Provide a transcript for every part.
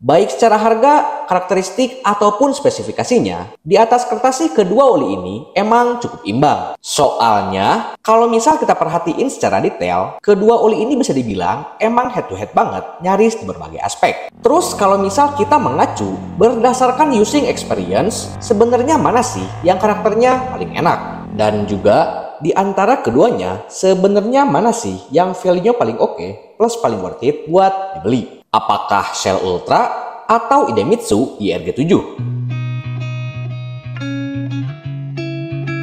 Baik secara harga, karakteristik, ataupun spesifikasinya, di atas kertas sih kedua oli ini emang cukup imbang. Soalnya, kalau misal kita perhatiin secara detail, kedua oli ini bisa dibilang emang head to head banget, nyaris di berbagai aspek. Terus kalau misal kita mengacu berdasarkan using experience, sebenarnya mana sih yang karakternya paling enak? Dan juga di antara keduanya, sebenarnya mana sih yang value-nya paling oke plus paling worth it buat dibeli? Apakah Shell Ultra atau Idemitsu IRG7?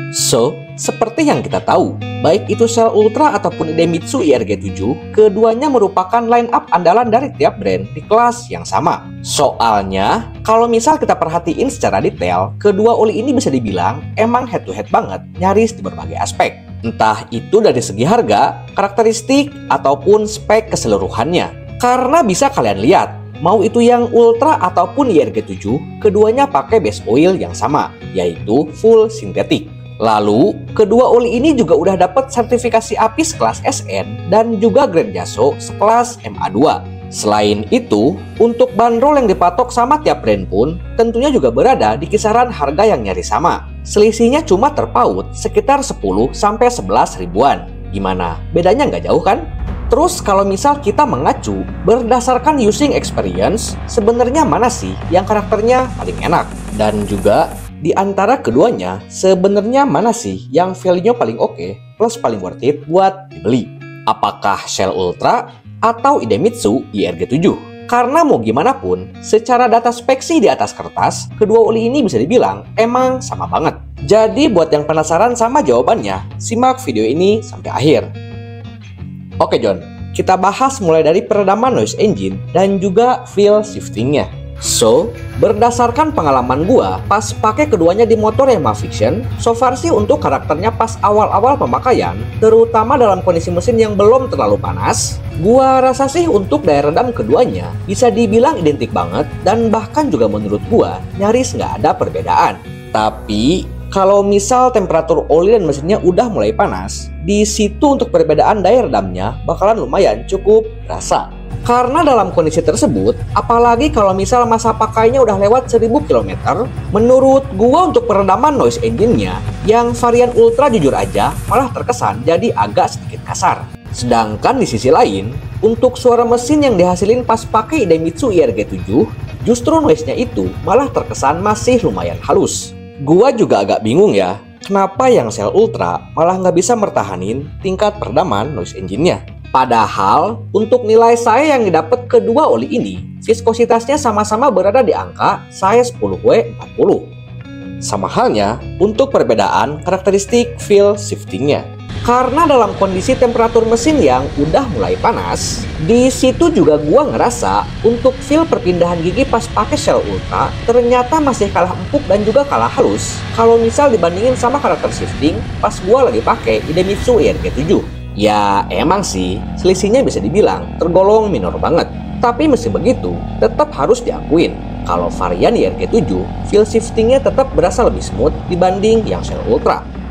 So, seperti yang kita tahu, baik itu Shell Ultra ataupun Idemitsu IRG7, keduanya merupakan line up andalan dari tiap brand di kelas yang sama. Soalnya, kalau misal kita perhatiin secara detail, kedua oli ini bisa dibilang emang head to head banget, nyaris di berbagai aspek. Entah itu dari segi harga, karakteristik, ataupun spek keseluruhannya. Karena bisa kalian lihat, mau itu yang Ultra ataupun IRG7, keduanya pakai base oil yang sama, yaitu full sintetik. Lalu, kedua oli ini juga udah dapat sertifikasi APIS kelas SN dan juga grade JASO sekelas MA2. Selain itu, untuk bandrol yang dipatok sama tiap brand pun tentunya juga berada di kisaran harga yang nyaris sama. Selisihnya cuma terpaut sekitar 10-11 ribuan. Gimana? Bedanya nggak jauh kan? Terus kalau misal kita mengacu berdasarkan using experience, sebenarnya mana sih yang karakternya paling enak? Dan juga di antara keduanya, sebenarnya mana sih yang value-nya paling oke plus paling worth it buat dibeli? Apakah Shell Ultra atau Idemitsu IRG7? Karena mau gimana pun, secara data spek sih di atas kertas, kedua oli ini bisa dibilang emang sama banget. Jadi buat yang penasaran sama jawabannya, simak video ini sampai akhir. Oke John, kita bahas mulai dari peredaman noise engine dan juga feel shiftingnya. So, berdasarkan pengalaman gua pas pakai keduanya di motor Yamaha Vision, so far sih untuk karakternya pas awal-awal pemakaian, terutama dalam kondisi mesin yang belum terlalu panas, gua rasa sih untuk daya redam keduanya bisa dibilang identik banget dan bahkan juga menurut gua nyaris nggak ada perbedaan. Tapi kalau misal temperatur oli dan mesinnya udah mulai panas, di situ untuk perbedaan daya redamnya bakalan lumayan cukup terasa. Karena dalam kondisi tersebut, apalagi kalau misal masa pakainya udah lewat 1000 km, menurut gua untuk peredaman noise engine-nya, yang varian Ultra jujur aja malah terkesan jadi agak sedikit kasar. Sedangkan di sisi lain, untuk suara mesin yang dihasilin pas pakai Idemitsu IRG7, justru noise-nya itu malah terkesan masih lumayan halus. Gua juga agak bingung ya, kenapa yang Shell Ultra malah nggak bisa mertahanin tingkat peredaman noise engine-nya. Padahal, untuk nilai saya yang didapat kedua oli ini, viskositasnya sama-sama berada di angka size 10W40. Sama halnya untuk perbedaan karakteristik feel shiftingnya. Karena dalam kondisi temperatur mesin yang udah mulai panas, di situ juga gua ngerasa untuk feel perpindahan gigi pas pakai Shell Ultra ternyata masih kalah empuk dan juga kalah halus kalau misal dibandingin sama karakter shifting pas gua lagi pakai Idemitsu IRG7. Ya emang sih, selisihnya bisa dibilang tergolong minor banget. Tapi meski begitu, tetap harus diakuin kalau varian IRG7 feel shiftingnya tetap berasa lebih smooth dibanding yang Shell Ultra.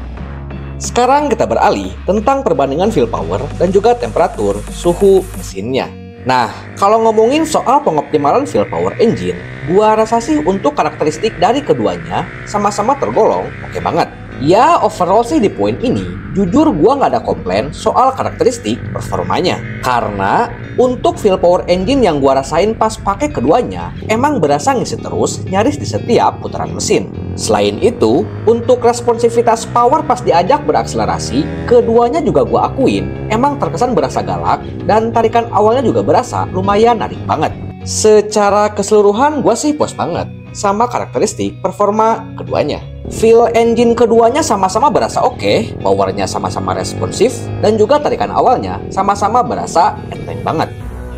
Sekarang kita beralih tentang perbandingan feel power dan juga temperatur suhu mesinnya. Nah, kalau ngomongin soal pengoptimalan feel power engine, gua rasa sih untuk karakteristik dari keduanya sama-sama tergolong oke banget. Ya overall sih di poin ini, jujur gua nggak ada komplain soal karakteristik performanya. Karena untuk feel power engine yang gua rasain pas pakai keduanya, emang berasa ngisi terus nyaris di setiap putaran mesin. Selain itu, untuk responsivitas power pas diajak berakselerasi, keduanya juga gua akuin emang terkesan berasa galak dan tarikan awalnya juga berasa lumayan narik banget. Secara keseluruhan gua sih puas banget sama karakteristik performa keduanya. Feel engine keduanya sama-sama berasa oke, powernya sama-sama responsif, dan juga tarikan awalnya sama-sama berasa enteng banget.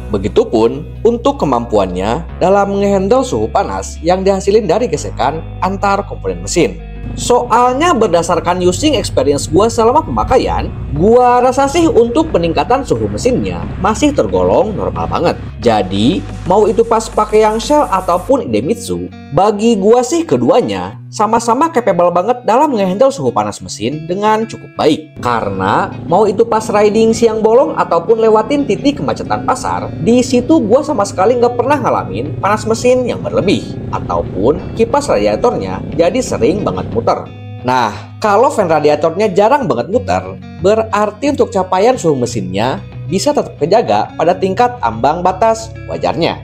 Begitupun untuk kemampuannya dalam ngehandle suhu panas yang dihasilin dari gesekan antar komponen mesin. Soalnya berdasarkan using experience gua selama pemakaian, gua rasa sih untuk peningkatan suhu mesinnya masih tergolong normal banget. Jadi, mau itu pas pakai yang Shell ataupun Idemitsu, bagi gua sih keduanya sama-sama capable banget dalam ngehandle suhu panas mesin dengan cukup baik. Karena mau itu pas riding siang bolong ataupun lewatin titik kemacetan pasar, di situ gua sama sekali nggak pernah ngalamin panas mesin yang berlebih. Ataupun kipas radiatornya jadi sering banget muter. Nah, kalau fan radiatornya jarang banget muter, berarti untuk capaian suhu mesinnya bisa tetap kejaga pada tingkat ambang batas wajarnya.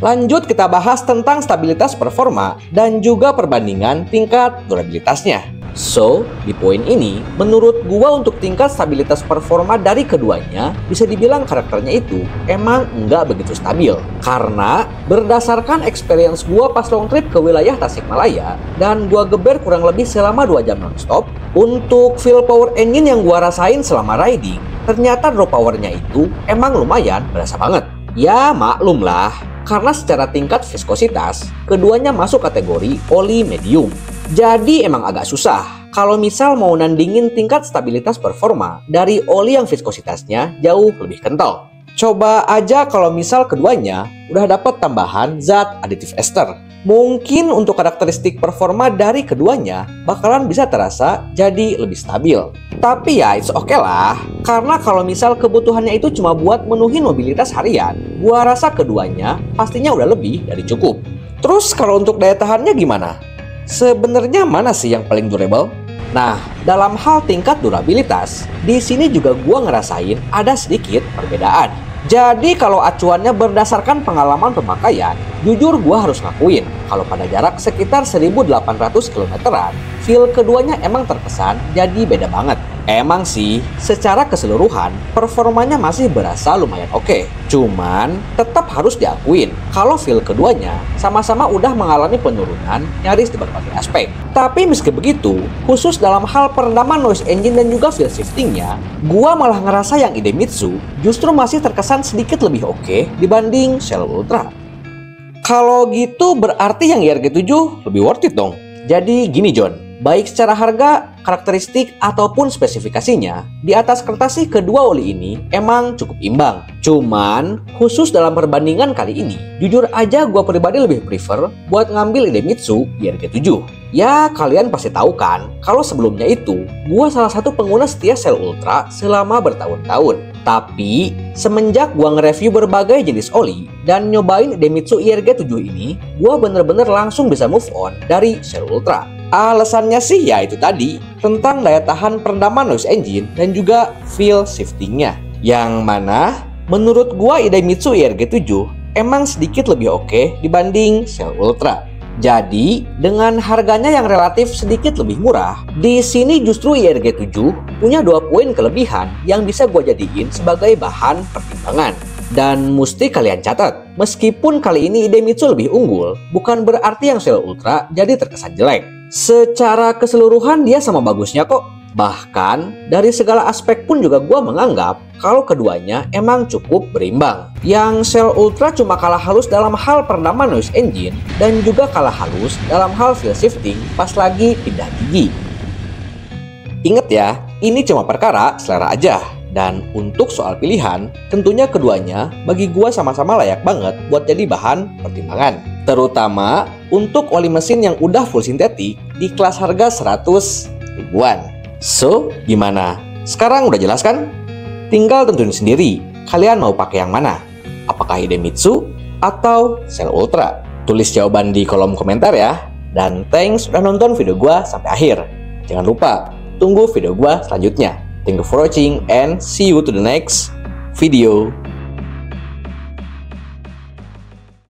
Lanjut kita bahas tentang stabilitas performa dan juga perbandingan tingkat durabilitasnya. So, di poin ini, menurut gua untuk tingkat stabilitas performa dari keduanya, bisa dibilang karakternya itu emang nggak begitu stabil. Karena berdasarkan experience gua pas long trip ke wilayah Tasikmalaya, dan gua geber kurang lebih selama 2 jam nonstop, untuk feel power engine yang gua rasain selama riding, ternyata drop powernya itu emang lumayan berasa banget. Ya maklum lah, karena secara tingkat viskositas, keduanya masuk kategori oli medium. Jadi emang agak susah kalau misal mau nandingin tingkat stabilitas performa dari oli yang viskositasnya jauh lebih kental. Coba aja kalau misal keduanya udah dapat tambahan zat aditif ester. Mungkin untuk karakteristik performa dari keduanya bakalan bisa terasa jadi lebih stabil. Tapi ya it's okay lah, karena kalau misal kebutuhannya itu cuma buat menuhin mobilitas harian, gua rasa keduanya pastinya udah lebih dari cukup. Terus kalau untuk daya tahannya gimana? Sebenarnya mana sih yang paling durable? Nah, dalam hal tingkat durabilitas, di sini juga gua ngerasain ada sedikit perbedaan. Jadi kalau acuannya berdasarkan pengalaman pemakaian, jujur gua harus ngakuin kalau pada jarak sekitar 1800 km-an, feel keduanya emang terkesan jadi beda banget. Emang sih, secara keseluruhan, performanya masih berasa lumayan oke. Cuman, tetap harus diakuin kalau feel keduanya sama-sama udah mengalami penurunan nyaris di berbagai aspek. Tapi meski begitu, khusus dalam hal perendaman noise engine dan juga feel shiftingnya, gua malah ngerasa yang Idemitsu justru masih terkesan sedikit lebih oke dibanding Shell Ultra. Kalau gitu berarti yang IRG7 lebih worth it dong. Jadi gini John, baik secara harga, karakteristik, ataupun spesifikasinya, di atas kertas sih kedua oli ini emang cukup imbang. Cuman, khusus dalam perbandingan kali ini, jujur aja gue pribadi lebih prefer buat ngambil Idemitsu IRG7. Ya, kalian pasti tahu kan, kalau sebelumnya itu, gue salah satu pengguna setia Shell Ultra selama bertahun-tahun. Tapi, semenjak gue nge-review berbagai jenis oli dan nyobain Idemitsu IRG7 ini, gue bener-bener langsung bisa move on dari Shell Ultra. Alasannya sih ya itu tadi, tentang daya tahan perendaman noise engine dan juga feel shiftingnya. Yang mana, menurut gua Idemitsu IRG7 emang sedikit lebih oke dibanding Shell Ultra. Jadi, dengan harganya yang relatif sedikit lebih murah, di sini justru IRG7 punya 2 poin kelebihan yang bisa gua jadiin sebagai bahan pertimbangan. Dan mesti kalian catat, meskipun kali ini Idemitsu lebih unggul, bukan berarti yang Shell Ultra jadi terkesan jelek. Secara keseluruhan dia sama bagusnya kok. Bahkan dari segala aspek pun juga gue menganggap kalau keduanya emang cukup berimbang. Yang Shell Ultra cuma kalah halus dalam hal perendaman noise engine dan juga kalah halus dalam hal feel shifting pas lagi pindah gigi. Ingat ya, ini cuma perkara selera aja. Dan untuk soal pilihan, tentunya keduanya bagi gua sama-sama layak banget buat jadi bahan pertimbangan. Terutama untuk oli mesin yang udah full sintetik di kelas harga 100 ribuan. So, gimana? Sekarang udah jelas kan? Tinggal tentuin sendiri, kalian mau pakai yang mana? Apakah Idemitsu atau Shell Ultra? Tulis jawaban di kolom komentar ya. Dan thanks udah nonton video gua sampai akhir. Jangan lupa, tunggu video gua selanjutnya. Thank you for watching and see you to the next video.